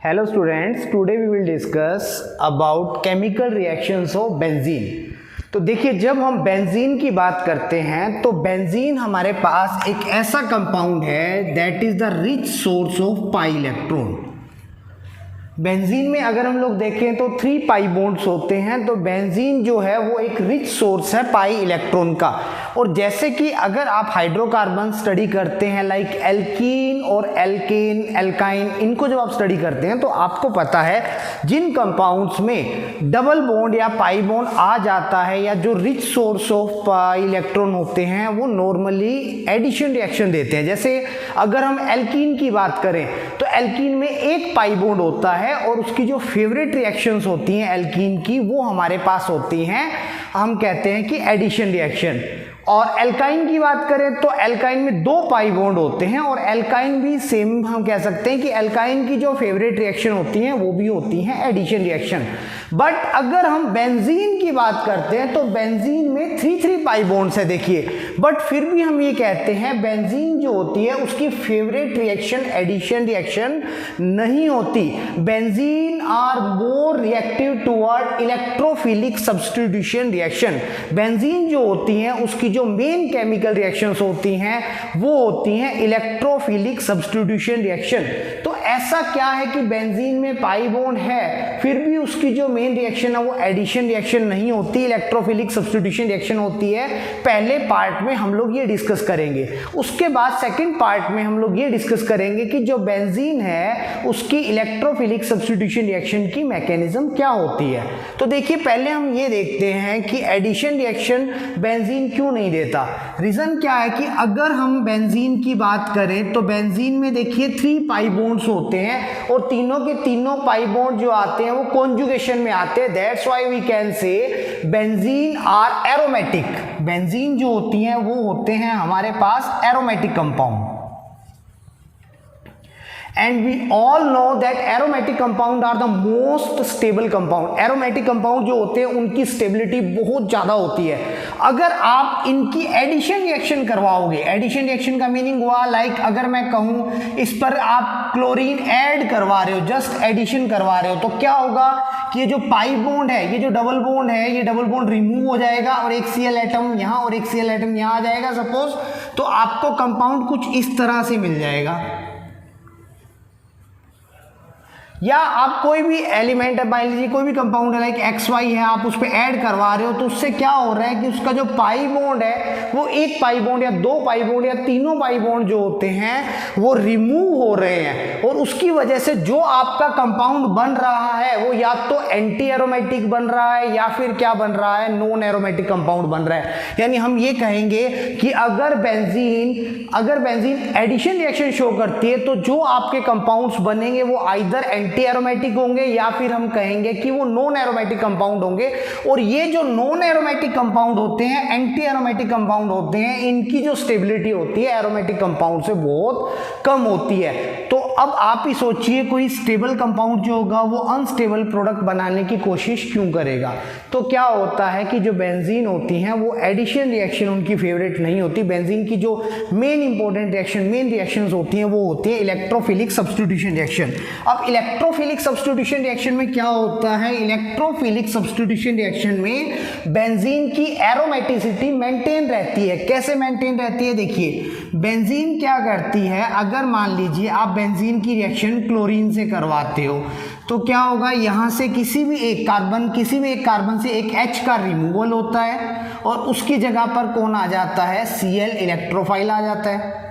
Hello students, today we will discuss about chemical reactions of benzene। तो देखिए, जब हम बेंजीन की बात करते हैं तो बेंजीन हमारे पास एक ऐसा कंपाउंड है that is the rich source of pi electron. Benzene में अगर हम लोग देखें तो 3 पाई बॉन्ड्स होते हैं, तो बेंजीन जो है वो एक रिच सोर्स है पाई इलेक्ट्रॉन का। और जैसे कि अगर आप हाइड्रोकार्बन स्टडी करते हैं लाइक एल्कीन और एल्केन, एल्काइन, इनको जब आप स्टडी करते हैं तो आपको पता है जिन कंपाउंड्स में डबल बॉन्ड या पाई बॉन्ड आ जाता है या जो rich source of pi electron होते हैं वो नॉर्मली एडिशन रिएक्शन देते हैं। जैसे अगर हम एल्कीन की बात करें तो एल्कीन में एक पाई बॉन्ड होता है और उसकी जो फेवरेट रिएक्शंस होती हैं एल्कीन की वो हमारे पास होती हैं, हम कहते हैं कि एडिशन रिएक्शन। और एल्काइन की बात करें तो एल्काइन में 2 पाई बॉन्ड होते हैं और एल्काइन भी सेम हम कह सकते हैं कि एल्काइन की जो फेवरेट रिएक्शन होती हैं वो भी होती हैं एडिशन रिएक्शन। बट अगर हम बेंजीन की बात करते हैं तो बेंजीन में 3 पाई बॉन्ड्स है देखिए, बट फिर भी हम ये कहते हैं बेंजीन जो होती है उसकी फेवरेट रिएक्शन एडिशन रिएक्शन नहीं होती। Benzene are more reactive toward electrophilic substitution reaction. Benzene जो होती है उसकी जो मेन केमिकल रिएक्शंस होती हैं वो होती हैं इलेक्ट्रोफिलिक सब्स्टिट्यूशन रिएक्शन। तो ऐसा क्या है कि बेंजीन में पाई बॉन्ड है फिर भी उसकी जो मेन रिएक्शन है वो एडिशन रिएक्शन नहीं होती, इलेक्ट्रोफिलिक सब्स्टिट्यूशन रिएक्शन होती है। पहले पार्ट में हम लोग ये डिस्कस करेंगे। उसके बाद सेकंड पार्ट में हम लोग ये डिस्कस करेंगे कि जो बेंजीन है उसकी इलेक्ट्रोफिलिक सब्स्टिट्यूशन रिएक्शन की मैकेनिज्म क्या होती है। तो देखिए, पहले हम ये देखते हैं कि एडिशन रिएक्शन बेंजीन क्यों नहीं देता। रीजन क्या है कि अगर हम बेंजीन की बात करें तो बेंजीन में देखिए 3 पाई बॉन्ड्स होते हैं और तीनों के तीनों पाई बॉन्ड जो आते हैं वो कॉन्जुगेशन में आते हैं। That's why we can say benzene are aromatic. Benzene जो होती हैं वो होते हैं हमारे पास aromatic compound. And we all know that aromatic compound are the most stable compound। aromatic compound जो होते हैं उनकी स्टेबिलिटी बहुत ज़्यादा होती है। अगर आप इनकी एडिशन रिएक्शन करवाओगे, एडिशन रिएक्शन का मीनिंग हुआ लाइक अगर मैं कहूँ इस पर आप क्लोरीन ऐड करवा रहे हो, जस्ट एडिशन करवा रहे हो, तो क्या होगा कि ये जो पाई बॉन्ड है, ये जो डबल बॉन्ड है, ये डबल बॉन्ड रिमूव हो जाएगा और एक Cl एटम यहाँ और एक Cl एटम यहाँ आ जाएगा सपोज, तो आपको कंपाउंड कुछ इस तरह से मिल जाएगा। या आप कोई भी एलिमेंट है, मान लीजिए कोई भी कंपाउंड है लाइक XY है, आप उस पर ऐड करवा रहे हो तो उससे क्या हो रहा है कि उसका जो पाई बॉन्ड है वो 1 पाई बॉन्ड या 2 पाई बॉन्ड या तीनों पाई बॉन्ड जो होते हैं वो रिमूव हो रहे हैं और उसकी वजह से जो आपका कंपाउंड बन रहा है वो या तो एंटी एरोमेटिक बन रहा है या फिर क्या बन रहा है, नॉन एरोमेटिक कंपाउंड बन रहा है। यानी हम ये कहेंगे कि अगर बेंजीन एडिशन रिएक्शन शो करती है तो जो आपके कंपाउंड्स बनेंगे वो आइदर एंटी एरोमेटिक होंगे या फिर हम कहेंगे कि वो नॉन एरोमेटिक कंपाउंड होंगे। और ये जो नॉन एरोमेटिक कंपाउंड होते हैं, एंटी एरोमेटिक कंपाउंड होते हैं, इनकी जो स्टेबिलिटी होती है एरोमेटिक कंपाउंड से बहुत कम होती है। तो अब आप ही सोचिए कोई स्टेबल कंपाउंड जो होगा वो अनस्टेबल प्रोडक्ट बनाने की कोशिश क्यों करेगा। तो क्या होता है कि जो बेंजीन होती हैं वो एडिशन रिएक्शन उनकी फेवरेट नहीं होती। बेंजीन की जो main important reaction, main reactions होती हैं वो होती है इलेक्ट्रोफिलिक सब्स्टिट्यूशन रिएक्शन। अब इलेक्ट्रोफिलिक सब्स्टिट्यूशन रिएक्शन में क्या होता है, इलेक्ट्रोफिलिक सब्स्टिट्यूशन रिएक्शन में बेंजीन की एरोमेटिसिटी मेंटेन रहती है। कैसे मेंटेन रहती है, देखिए बेंजीन क्या करती है, अगर मान लीजिए आप बेंजीन की रिएक्शन क्लोरीन से करवाते हो तो क्या होगा, यहाँ से किसी भी एक कार्बन से एक H का रिमूवल होता है और उसकी जगह पर कौन आ जाता है, Cl इलेक्ट्रोफाइल आ जाता है।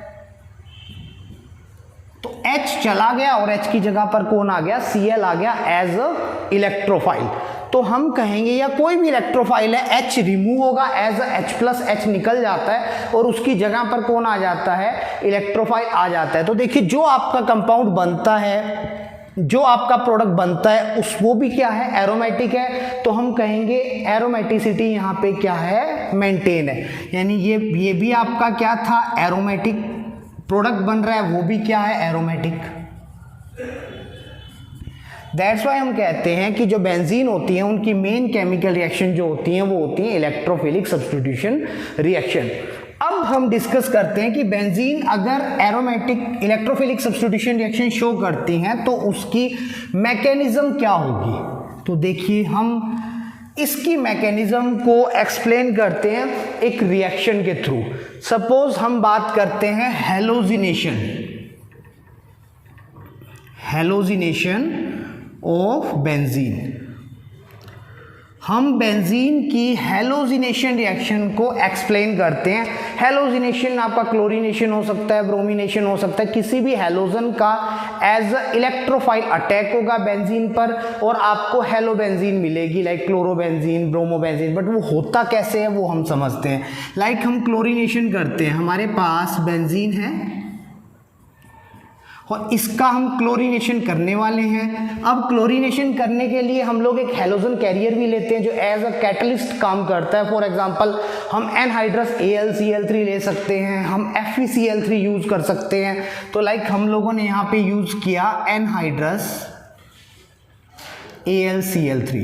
तो H चला गया और H की जगह पर कौन आ गया, Cl आ गया एज अ इलेक्ट्रोफाइल। तो हम कहेंगे या कोई भी इलेक्ट्रोफाइल है H रिमूव होगा एज अ H+H निकल जाता है और उसकी जगह पर कौन आ जाता है, इलेक्ट्रोफाइल आ जाता है। तो देखिए जो आपका कंपाउंड बनता है, जो आपका प्रोडक्ट बनता है उस वो भी क्या है, एरोमेटिक है। तो हम कहेंगे एरोमेटिसिटी यहाँ पे क्या है, मेंटेन है। यानी ये भी आपका क्या था, एरोमेटिक प्रोडक्ट बन रहा है, वो भी क्या है, एरोमेटिक। दैट्स वाई हम कहते हैं कि जो बेंजीन होती है उनकी मेन केमिकल रिएक्शन जो होती हैं वो होती है इलेक्ट्रोफिलिक सब्स्टिट्यूशन रिएक्शन। अब अब हम डिस्कस करते हैं कि बेंजीन अगर aromatic electrophilic substitution reaction show करती हैं तो उसकी मैकेनिज्म क्या होगी। तो देखिए हम इसकी मैकेनिज्म को एक्सप्लेन करते हैं एक रिएक्शन के थ्रू। सपोज हम बात करते हैं हैलोजिनेशन ऑफ बेंजीन। हम बेंजीन की हैलोजिनेशन रिएक्शन को एक्सप्लेन करते हैं। हैलोजिनेशन आपका क्लोरीनेशन हो सकता है, ब्रोमिनेशन हो सकता है, किसी भी हैलोजन का एज इलेक्ट्रोफाइल अटैक होगा बेंजीन पर और आपको हैलोबेंजीन मिलेगी, लाइक क्लोरोबेंजीन, ब्रोमोबेंजीन। बट वो होता कैसे है वो हम समझते हैं। लाइक हम क्लोरीनेशन करते हैं, हमारे पास बेंजीन है और इसका हम क्लोरीनेशन करने वाले हैं। अब क्लोरीनेशन करने के लिए हम लोग एक हैलोजन कैरियर भी लेते हैं जो एज अ कैटलिस्ट काम करता है। फॉर एग्जांपल हम एनहाइड्रस AlCl3 ले सकते हैं, हम FeCl3 यूज कर सकते हैं। तो लाइक हम लोगों ने यहाँ पे यूज किया एनहाइड्रस AlCl3।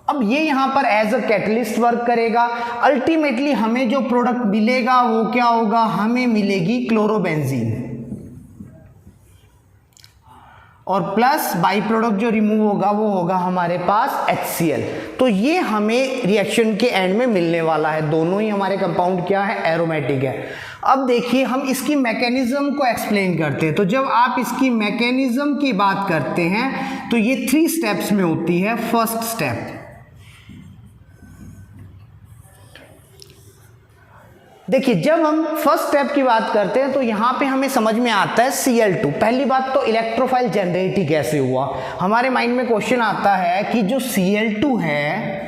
अब ये यहाँ पर एज अ कैटलिस्ट वर्क करेगा। अल्टीमेटली हमें जो प्रोडक्ट मिलेगा वो क्या होगा, हमें मिलेगी क्लोरोबेंजीन और प्लस बाई प्रोडक्ट जो रिमूव होगा वो होगा हमारे पास HCl। तो ये हमें रिएक्शन के एंड में मिलने वाला है। दोनों ही हमारे कंपाउंड क्या है, एरोमेटिक है। अब देखिए हम इसकी मैकेनिज्म को एक्सप्लेन करते हैं। तो जब आप इसकी मैकेनिज्म की बात करते हैं तो ये 3 स्टेप्स में होती है। फर्स्ट स्टेप, देखिए जब हम फर्स्ट स्टेप की बात करते हैं तो यहाँ पे हमें समझ में आता है Cl2। पहली बात तो इलेक्ट्रोफाइल जनरेट ही कैसे हुआ। हमारे माइंड में क्वेश्चन आता है कि जो Cl2 है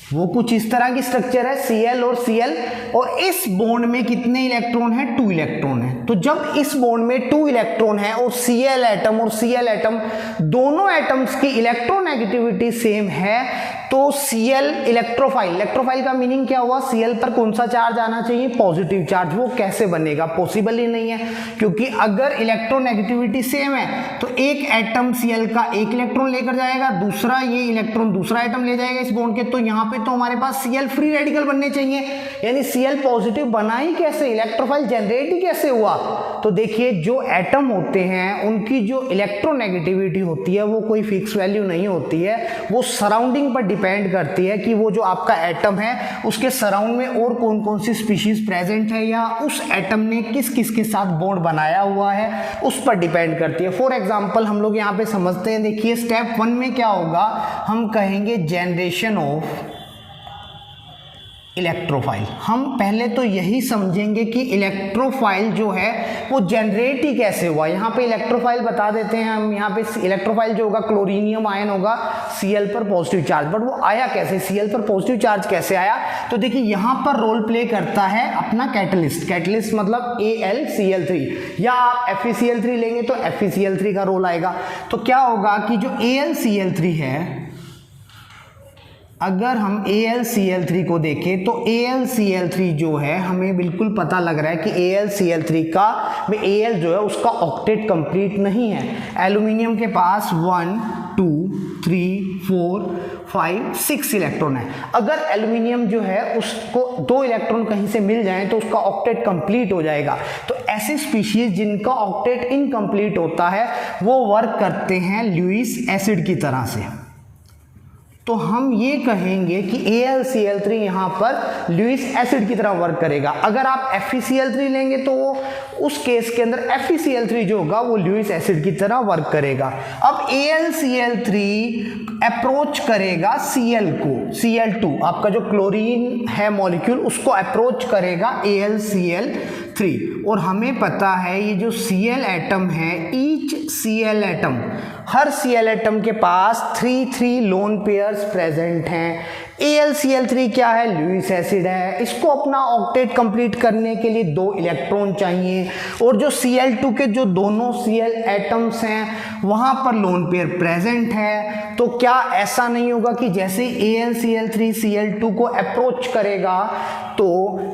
वो कुछ इस तरह की स्ट्रक्चर है, Cl और Cl, और इस बॉन्ड में कितने इलेक्ट्रॉन है, 2 इलेक्ट्रॉन है। तो जब इस बॉन्ड में 2 इलेक्ट्रॉन है और Cl एटम और Cl एटम दोनों एटम्स की इलेक्ट्रोनेगेटिविटी सेम है तो Cl इलेक्ट्रोफाइल का मीनिंग क्या हुआ, Cl पर कौन सा चार्ज आना चाहिए, पॉजिटिव चार्ज। वो कैसे बनेगा, पॉसिबल ही नहीं है, क्योंकि अगर इलेक्ट्रोनेगेटिविटी सेम है तो एक एटम Cl का 1 इलेक्ट्रॉन लेकर जाएगा, दूसरा ये इलेक्ट्रॉन दूसरा एटम ले जाएगा इस बॉन्ड के। तो यहाँ पे तो हमारे पास Cl फ्री रेडिकल बनने चाहिए, यानी Cl पॉजिटिव बना ही कैसे, इलेक्ट्रोफाइल जनरेट ही कैसे हुआ। तो देखिए जो एटम होते हैं उनकी जो इलेक्ट्रोनेगेटिविटी होती है वो कोई फिक्स वैल्यू नहीं होती है, वो सराउंडिंग पर डिपेंड करती है कि वो जो आपका एटम है उसके सराउंड में और कौन कौन सी स्पीशीज प्रेजेंट है या उस एटम ने किस किस के साथ बॉन्ड बनाया हुआ है उस पर डिपेंड करती है। फॉर एग्जांपल हम लोग यहाँ पे समझते हैं, देखिए स्टेप 1 में क्या होगा, हम कहेंगे जनरेशन ऑफ इलेक्ट्रोफाइल। हम पहले तो यही समझेंगे कि इलेक्ट्रोफाइल जो है वो जनरेट ही कैसे हुआ। यहाँ पे इलेक्ट्रोफाइल बता देते हैं हम, यहाँ पे इलेक्ट्रोफाइल जो होगा क्लोरीनियम आयन होगा Cl पर पॉजिटिव चार्ज। बट वो आया कैसे, Cl पर पॉजिटिव चार्ज कैसे आया, तो देखिए यहाँ पर रोल प्ले करता है अपना कैटलिस्ट। कैटलिस्ट मतलब AlCl3, या आप FeCl3 लेंगे तो FeCl3 का रोल आएगा। तो क्या होगा कि जो AlCl3 है, अगर हम AlCl3 को देखें तो AlCl3 जो है हमें बिल्कुल पता लग रहा है कि AlCl3 का में Al जो है उसका ऑक्टेट कंप्लीट नहीं है। एल्यूमिनियम के पास 1 2 3 4 5 6 इलेक्ट्रॉन है। अगर एल्यूमिनियम जो है उसको 2 इलेक्ट्रॉन कहीं से मिल जाए तो उसका ऑक्टेट कंप्लीट हो जाएगा। तो ऐसे स्पीशीज जिनका ऑक्टेट इनकम्प्लीट होता है वो वर्क करते हैं लुईस एसिड की तरह से। तो हम ये कहेंगे कि AlCl3 यहाँ पर लुईस एसिड की तरह वर्क करेगा। अगर आप FeCl3 लेंगे तो वो उस केस के अंदर FeCl3 जो होगा वो लुईस एसिड की तरह वर्क करेगा। अब AlCl3 अप्रोच करेगा Cl को, Cl2 आपका जो क्लोरीन है मॉलिक्यूल उसको अप्रोच करेगा AlCl3। और हमें पता है ये जो Cl एटम है, ईच Cl एटम, हर Cl एटम के पास 3 लोन पेयर्स प्रेजेंट हैं। AlCl3 क्या है, लुईस एसिड है, इसको अपना ऑक्टेट कंप्लीट करने के लिए 2 इलेक्ट्रॉन चाहिए। और जो Cl2 के जो दोनों Cl एटम्स हैं वहाँ पर लोन पेयर प्रेजेंट है। तो क्या ऐसा नहीं होगा कि जैसे AlCl3 Cl2 को अप्रोच करेगा तो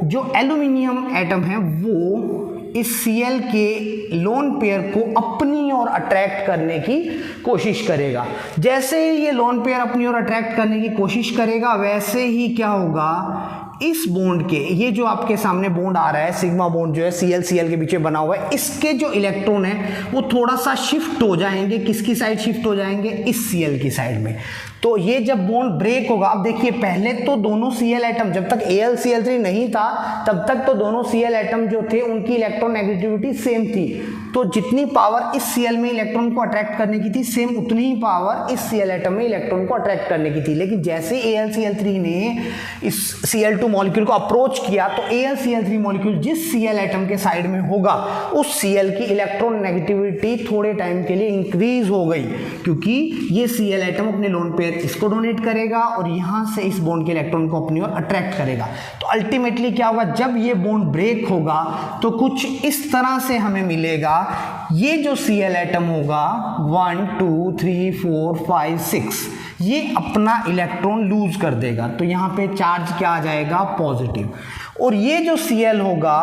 जो एल्यूमिनियम एटम है वो इस Cl के लोन पेयर को अपनी ओर अट्रैक्ट करने की कोशिश करेगा। जैसे ही ये लोन पेयर अपनी ओर अट्रैक्ट करने की कोशिश करेगा वैसे ही क्या होगा, इस बॉन्ड के, ये जो आपके सामने बॉन्ड आ रहा है सिग्मा बॉन्ड जो है Cl के पीछे बना हुआ है, इसके जो इलेक्ट्रॉन है वो थोड़ा सा शिफ्ट हो जाएंगे। किसकी साइड शिफ्ट हो जाएंगे? इस Cl की साइड में। तो ये जब बॉन्ड ब्रेक होगा, अब देखिए पहले तो दोनों Cl एटम, जब तक AlCl3 नहीं था तब तक तो दोनों Cl एटम जो थे उनकी इलेक्ट्रॉन नेगेटिविटी सेम थी। तो जितनी पावर इस Cl में इलेक्ट्रॉन को अट्रैक्ट करने की थी, सेम उतनी ही पावर इस Cl एटम में इलेक्ट्रॉन को अट्रैक्ट करने की थी। लेकिन जैसे AlCl3 ने इस Cl2 मॉलिक्यूल को अप्रोच किया तो AlCl3 मॉलिक्यूल जिस Cl एटम के साइड में होगा उस Cl की इलेक्ट्रॉन नेगेटिविटी थोड़े टाइम के लिए इंक्रीज हो गई, क्योंकि ये Cl एटम अपने लोन पेयर इसको डोनेट करेगा और यहां से इस बॉन्ड के इलेक्ट्रॉन को अपनी ओर अट्रैक्ट करेगा। तो अल्टीमेटली क्या होगा, जब ये बॉन्ड ब्रेक होगा तो कुछ इस तरह से हमें मिलेगा। ये जो Cl एटम होगा 1 2 3 4 5 6 ये अपना इलेक्ट्रॉन लूज कर देगा। तो यहाँ पे चार्ज क्या आ जाएगा? पॉजिटिव। और ये जो Cl होगा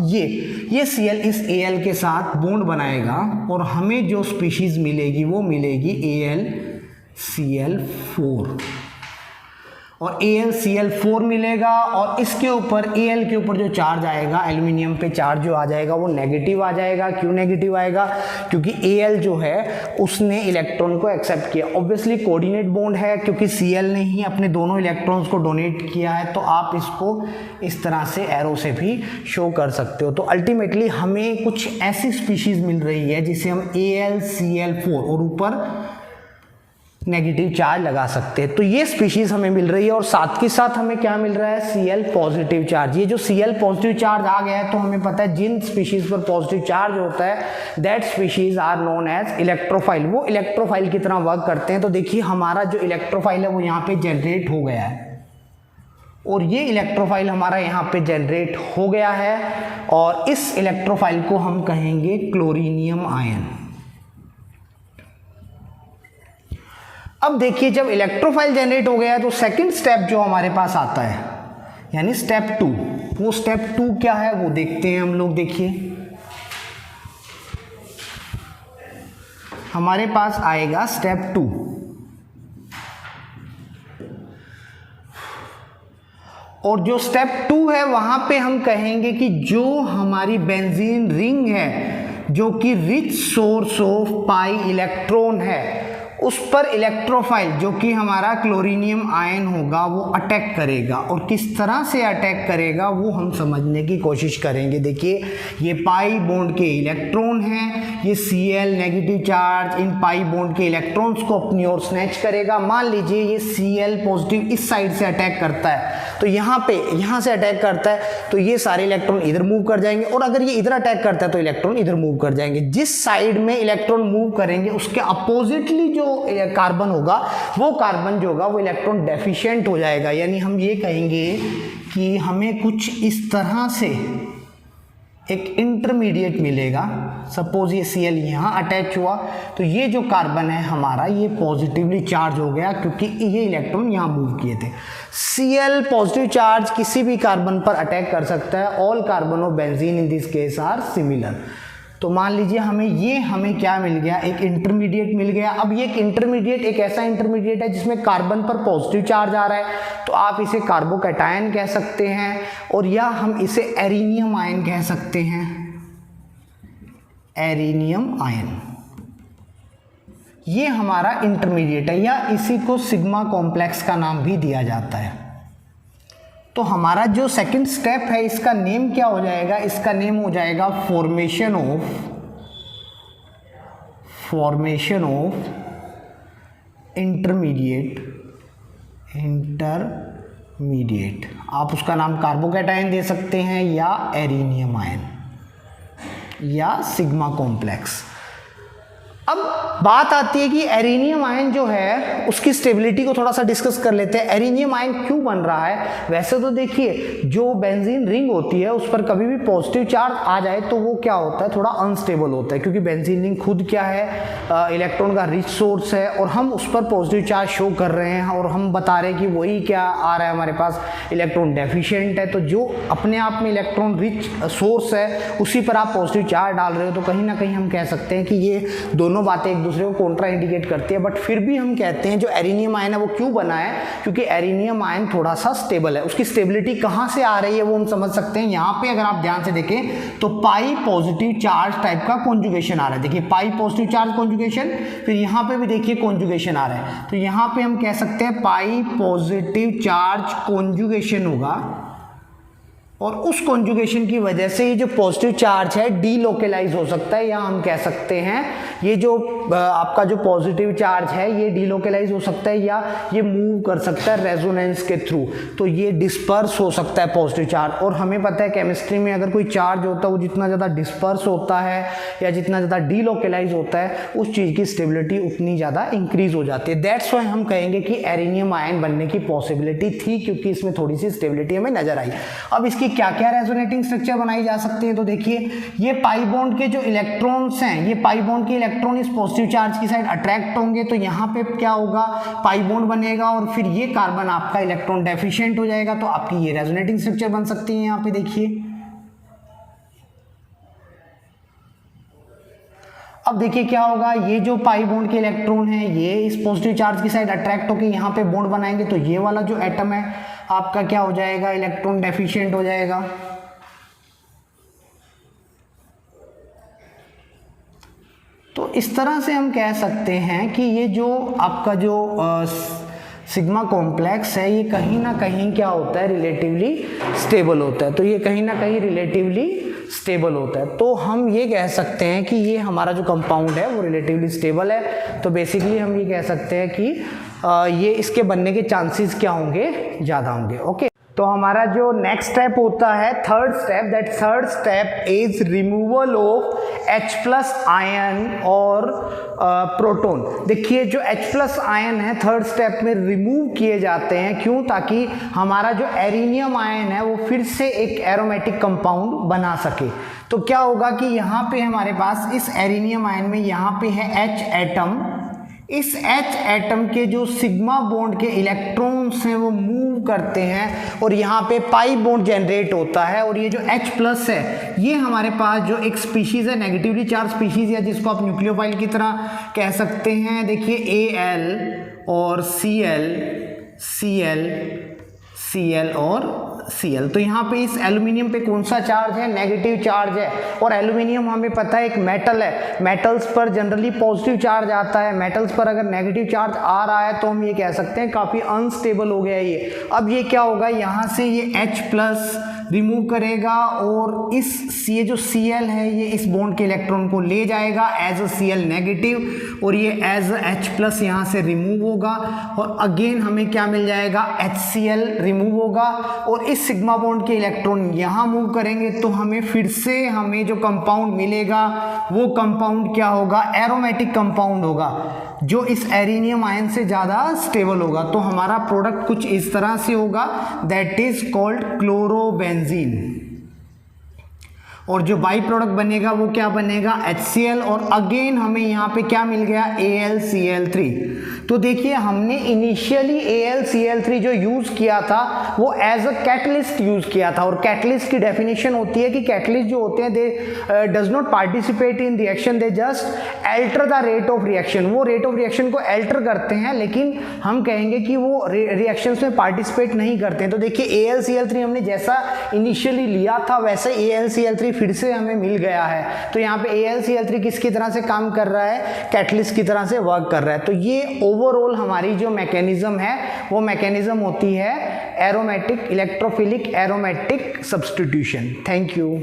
ये Cl इस Al के साथ बॉन्ड बनाएगा और हमें जो स्पीशीज मिलेगी वो मिलेगी AlCl4 और AlCl4 मिलेगा। और इसके ऊपर Al के ऊपर जो चार्ज आएगा, एल्यूमिनियम पे चार्ज जो आ जाएगा वो नेगेटिव आ जाएगा। क्यों नेगेटिव आएगा? क्योंकि Al जो है उसने इलेक्ट्रॉन को एक्सेप्ट किया। ऑब्वियसली कोऑर्डिनेट बॉन्ड है क्योंकि Cl ने ही अपने दोनों इलेक्ट्रॉन्स को डोनेट किया है। तो आप इसको इस तरह से एरो से भी शो कर सकते हो। तो अल्टीमेटली हमें कुछ ऐसी स्पीशीज मिल रही है जिसे हम AlCl4 और ऊपर नेगेटिव चार्ज लगा सकते हैं। तो ये स्पीशीज हमें मिल रही है और साथ के साथ हमें क्या मिल रहा है? Cl positive charge. ये जो Cl पॉजिटिव चार्ज आ गया है तो हमें पता है जिन स्पीशीज पर पॉजिटिव चार्ज होता है that species are known as electrophile. वो इलेक्ट्रोफाइल की तरह वर्क करते हैं। तो देखिए हमारा जो इलेक्ट्रोफाइल है वो यहाँ पे जनरेट हो गया है और ये इलेक्ट्रोफाइल हमारा यहाँ पे जनरेट हो गया है और इस इलेक्ट्रोफाइल को हम कहेंगे क्लोरीनियम आयन। अब देखिए जब इलेक्ट्रोफाइल जनरेट हो गया तो सेकंड स्टेप जो हमारे पास आता है यानी स्टेप 2, वो स्टेप 2 क्या है वो देखते हैं हम लोग। देखिए हमारे पास आएगा स्टेप 2। और जो स्टेप 2 है वहां पे हम कहेंगे कि जो हमारी बेंजीन रिंग है जो कि rich source of pi electron है उस पर इलेक्ट्रोफाइल जो कि हमारा क्लोरीनियम आयन होगा वो अटैक करेगा। और किस तरह से अटैक करेगा वो हम समझने की कोशिश करेंगे। देखिए ये पाई बॉन्ड के इलेक्ट्रॉन हैं, ये Cl negative charge in pi bond के इलेक्ट्रॉन्स को अपनी ओर स्नैच करेगा। मान लीजिए ये Cl पॉजिटिव इस साइड से अटैक करता है तो यहाँ से अटैक करता है तो ये सारे इलेक्ट्रॉन इधर मूव कर जाएंगे और अगर ये इधर अटैक करता है तो इलेक्ट्रॉन इधर मूव कर जाएंगे। जिस साइड में इलेक्ट्रॉन मूव करेंगे उसके अपोजिटली जो कार्बन होगा वो कार्बन जो होगा वो इलेक्ट्रॉन डेफिशिएंट हो जाएगा। यानी हम ये कहेंगे कि हमें कुछ इस तरह से एक इंटरमीडिएट मिलेगा। सपोज ये Cl यहाँ अटैच हुआ तो ये जो कार्बन है हमारा ये पॉजिटिवली चार्ज हो गया क्योंकि ये इलेक्ट्रॉन यहाँ मूव किए थे। Cl पॉजिटिव चार्ज किसी भी कार्बन पर अटैक कर सकता है। All carbon of benzene in this case are similar. तो मान लीजिए हमें क्या मिल गया? एक इंटरमीडिएट मिल गया। अब ये एक ऐसा इंटरमीडिएट है जिसमें कार्बन पर पॉजिटिव चार्ज आ रहा है तो आप इसे कार्बोकैटायन कह सकते हैं और या हम इसे एरिनियम आयन कह सकते हैं। एरिनियम आयन ये हमारा इंटरमीडिएट है या इसी को सिग्मा कॉम्प्लेक्स का नाम भी दिया जाता है। तो हमारा जो सेकंड स्टेप है इसका नेम क्या हो जाएगा? इसका नेम हो जाएगा फॉर्मेशन ऑफ इंटरमीडिएट। आप उसका नाम कार्बोकैटायन दे सकते हैं या एरिनियम आयन या सिग्मा कॉम्प्लेक्स। अब बात आती है कि एरिनियम आयन जो है उसकी स्टेबिलिटी को थोड़ा सा डिस्कस कर लेते हैं। एरिनियम आयन क्यों बन रहा है? वैसे तो देखिए जो बेंजीन रिंग होती है उस पर कभी भी पॉजिटिव चार्ज आ जाए तो वो क्या होता है? थोड़ा अनस्टेबल होता है क्योंकि बेंजीन रिंग खुद क्या है? इलेक्ट्रॉन का रिच सोर्स है और हम उस पर पॉजिटिव चार्ज शो कर रहे हैं और हम बता रहे हैं कि वही क्या आ रहा है हमारे पास? इलेक्ट्रॉन डेफिशिएंट है। तो जो अपने आप में इलेक्ट्रॉन रिच सोर्स है उसी पर आप पॉजिटिव चार्ज डाल रहे हो तो कहीं ना कहीं हम कह सकते हैं कि ये दोनों बातें एक दूसरे को कॉन्ट्रा इंडिकेट करती है, बट फिर भी हम कहते हैं जो एरिनियम आयन है वो क्यों बना है, क्योंकि एरिनियम आयन थोड़ा सा स्टेबल है। उसकी स्टेबिलिटी कहाँ से आ रही है वो हम समझ सकते हैं। यहाँ पे अगर आप ध्यान से देखें तो पाई पॉजिटिव चार्ज टाइप का कॉन्जुगेशन आ रहा है। देखिए पाई पॉजिटिव चार्ज कॉन्जुगेशन, फिर यहाँ पे भी देखिए कॉन्जुगेशन आ रहा है, तो यहाँ पे हम कह सकते हैं पाई पॉजिटिव चार्ज कॉन्जुगेशन होगा, और उस कॉन्जुगेशन की वजह से ये जो पॉजिटिव चार्ज है डीलोकेलाइज हो सकता है, या हम कह सकते हैं ये जो आपका जो पॉजिटिव चार्ज है ये डीलोकेलाइज हो सकता है, या ये मूव कर सकता है रेजोनेंस के थ्रू, तो ये डिस्पर्स हो सकता है पॉजिटिव चार्ज। और हमें पता है केमिस्ट्री में अगर कोई चार्ज होता है वो जितना ज़्यादा डिस्पर्स होता है या जितना ज़्यादा डीलोकेलाइज होता है उस चीज़ की स्टेबिलिटी उतनी ज़्यादा इंक्रीज हो जाती है। दैट्स वाई हम कहेंगे कि एरिनियम आयन बनने की पॉसिबिलिटी थी, क्योंकि इसमें थोड़ी सी स्टेबिलिटी हमें नजर आई। अब इसकी क्या क्या रेजोनेटिंग स्ट्रक्चर बनाई जा सकती है, तो देखिए ये पाई बॉन्ड के जो इलेक्ट्रॉन्स हैं, ये पाई बॉन्ड के इलेक्ट्रॉन इस पॉजिटिव चार्ज की साइड अट्रैक्ट होंगे, तो यहाँ पे क्या होगा, पाई बॉन्ड बनेगा, और फिर ये कार्बन आपका इलेक्ट्रॉन डेफिशिएंट हो जाएगा, तो आपकी ये रेजोनेटिंग स्ट्रक्चर बन सकती है। यहाँ पे देखिए, अब देखिए क्या होगा, ये जो पाई बॉन्ड के इलेक्ट्रॉन है ये इस पॉजिटिव चार्ज की साइड अट्रैक्ट होकर यहाँ पे बॉन्ड बनाएंगे, तो ये वाला जो एटम है आपका क्या हो जाएगा, इलेक्ट्रॉन डेफिशिएंट हो जाएगा। तो इस तरह से हम कह सकते हैं कि ये जो आपका जो सिग्मा कॉम्प्लेक्स है ये कहीं ना कहीं क्या होता है, रिलेटिवली स्टेबल होता है। तो ये कहीं ना कहीं रिलेटिवली स्टेबल होता है, तो हम ये कह सकते हैं कि ये हमारा जो कंपाउंड है वो रिलेटिवली स्टेबल है। तो बेसिकली हम ये कह सकते हैं कि ये इसके बनने के चांसेस क्या होंगे, ज़्यादा होंगे। ओके, तो हमारा जो नेक्स्ट स्टेप होता है third step, that third step is removal of H+ ion और प्रोटॉन। देखिए जो H+ आयन है थर्ड स्टेप में रिमूव किए जाते हैं, क्यों, ताकि हमारा जो एरिनियम आयन है वो फिर से एक एरोमेटिक कंपाउंड बना सके। तो क्या होगा कि यहाँ पे हमारे पास इस एरिनियम आयन में यहाँ पे है H एटम, इस H एटम के जो सिग्मा बॉन्ड के इलेक्ट्रॉन्स हैं वो मूव करते हैं और यहाँ पे पाई बॉन्ड जनरेट होता है, और ये जो H+ है ये हमारे पास जो एक स्पीशीज़ है, नेगेटिवली चार्ज स्पीशीज़ है, जिसको आप न्यूक्लियोफाइल की तरह कह सकते हैं। देखिए Al और Cl और Cl, तो यहाँ पे इस एल्यूमिनियम पे कौन सा चार्ज है, नेगेटिव चार्ज है, और एल्यूमिनियम हमें पता है एक मेटल है, मेटल्स पर जनरली पॉजिटिव चार्ज आता है, मेटल्स पर अगर नेगेटिव चार्ज आ रहा है तो हम ये कह सकते हैं काफ़ी अनस्टेबल हो गया है ये। अब ये क्या होगा, यहाँ से ये H+ रिमूव करेगा और ये जो Cl है ये इस बॉन्ड के इलेक्ट्रॉन को ले जाएगा एज अ Cl नेगेटिव, और ये एज अ H+ यहाँ से रिमूव होगा, और अगेन हमें क्या मिल जाएगा, HCl रिमूव होगा, और इस सिग्मा बॉन्ड के इलेक्ट्रॉन यहाँ मूव करेंगे, तो हमें फिर से हमें जो कंपाउंड मिलेगा वो कंपाउंड क्या होगा, एरोमेटिक कंपाउंड होगा, जो इस एरिनियम आयन से ज़्यादा स्टेबल होगा। तो हमारा प्रोडक्ट कुछ इस तरह से होगा, दैट इज कॉल्ड क्लोरोबेंजीन, और जो बाई प्रोडक्ट बनेगा वो क्या बनेगा, HCl, और अगेन हमें यहाँ पे क्या मिल गया, AlCl3। तो देखिए हमने इनिशियली AlCl3 जो यूज़ किया था वो एज अ कैटलिस्ट यूज़ किया था, और कैटलिस्ट की डेफिनेशन होती है कि कैटलिस्ट जो होते हैं दे does not participate in reaction, they just alter the rate of reaction, वो रेट ऑफ रिएक्शन को एल्टर करते हैं, लेकिन हम कहेंगे कि वो रिएक्शंस में पार्टिसिपेट नहीं करते हैं। तो देखिए AlCl3 हमने जैसा इनिशियली लिया था वैसे AlCl3 फिर से हमें मिल गया है। तो यहाँ पे AlCl3 किसकी तरह से काम कर रहा है, कैटलिस्ट की तरह से वर्क कर रहा है। तो ये ओवरऑल हमारी जो मैकेनिज्म है वो मैकेनिज्म होती है aromatic, electrophilic aromatic substitution. Thank you.